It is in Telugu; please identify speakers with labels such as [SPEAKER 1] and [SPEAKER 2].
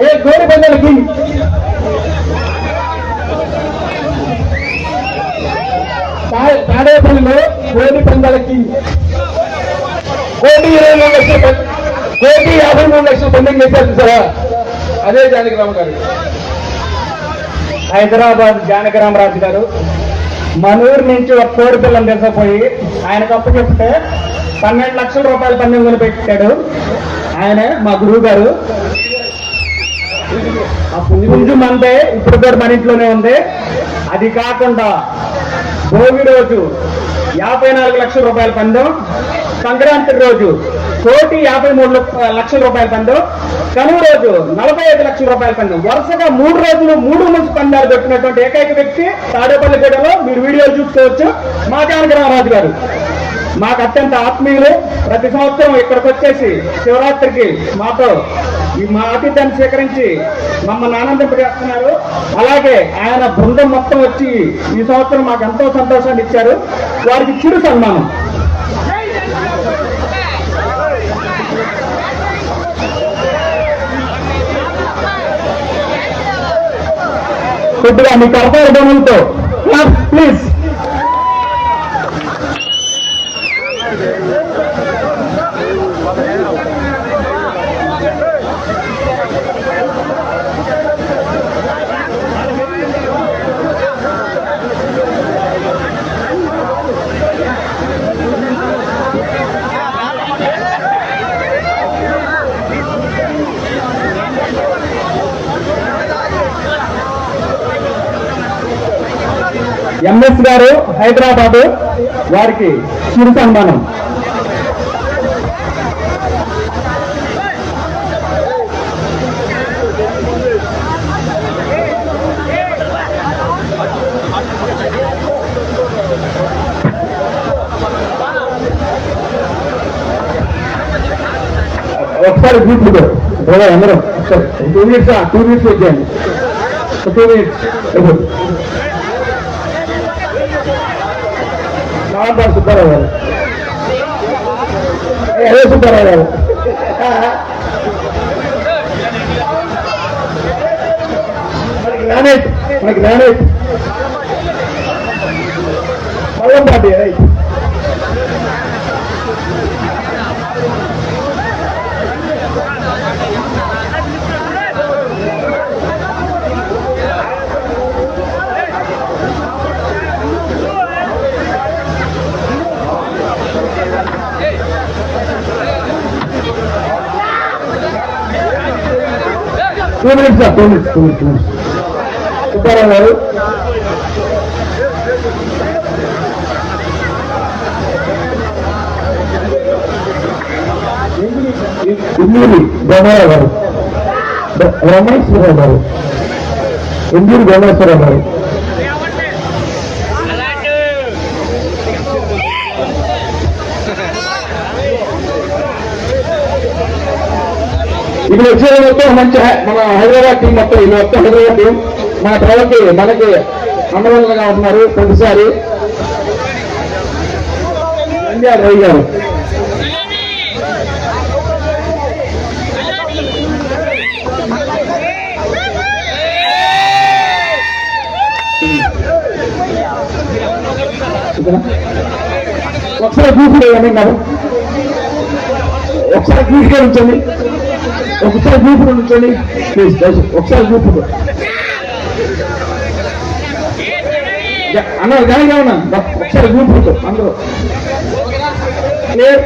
[SPEAKER 1] ఏ కోడి పందాలకి తాడేపల్లిలో కోడి పందాలకి 1,23,00,000 పందెం చేశారు చూసారా, అదే జానకిరామ గారు.
[SPEAKER 2] హైదరాబాద్ జానకిరామరాజు గారు మన ఊరు నుంచి ఒక కోడి పిల్లని తీసుకుపోయి ఆయనకు అప్పు చెప్తే 12 లక్షల రూపాయల పందెం కొనిపెట్టాడు. ఆయనే మా గురువు గారు. ఆ పుంజు మందే ఇప్పుడు కూడా మన ఇంట్లోనే ఉంది. అది కాకుండా భోగి రోజు 54 లక్షల రూపాయల పందెం, సంక్రాంతి రోజు 1,53,00,000 రూపాయల పందెం, కనుమ రోజు 45 లక్షల రూపాయల పందెం, వరుసగా 3 రోజులు 3 మున్సి పందాలు పెట్టినటువంటి ఏకైక వ్యక్తి తాడేపల్లిగూడలో. మీరు వీడియోలు చూసుకోవచ్చు. మా జానకిరామరాజు గారు మాకు అత్యంత ఆత్మీయులు. ప్రతి సంవత్సరం ఇక్కడికి వచ్చేసి శివరాత్రికి మాతో మా ఆతిథ్యాన్ని స్వీకరించి మమ్మల్ని ఆనందింపజేస్తున్నారు. అలాగే ఆయన బృందం మొత్తం వచ్చి ఈ సంవత్సరం మాకు ఎంతో సంతోషాన్ని ఇచ్చారు. వారికి చిరు సన్మానం. కొద్దిగా మీ కర్తార బొమ్మలతో ప్లీజ్. ఎంఎస్ గారు హైదరాబాదు, వారికి చిరు సన్మానం. ఒకసారి గ్రూప్ అందరం 2 మినిట్స్ వచ్చేయండి. 2 మినిట్స్ సుబ్బారావు గారు, అదే సుబ్బారావు గారు. మనకి గ్రానైట్ పల్లం party right. Two minutes. Subbarao గారు, ఇంజూరి గోమారావు గారు, రమేశ్వరరావు గారు, ఇంజూరి గోమేశ్వరరావు గారు. ఇక్కడ వచ్చే మొత్తం మంచి మన హైదరాబాద్ టీం మొత్తం, ఇది మొత్తం హైదరాబాద్ టీం మన ప్రజలకి మనకి అనుబంధంగా ఉంటున్నారు. ప్రతిసారి రవి గారు, ఒకసారి గ్రూపులో ఏమన్నారు, ఒకసారి గ్రూప్గా ఉంచండి, ఒకసారి గ్రూపులో ఉంచండి ప్లీజ్, ఒకసారి గ్రూపులో అన్నారు కానీ కావునా ఒకసారి గ్రూపులతో అందరూ క్లియర్.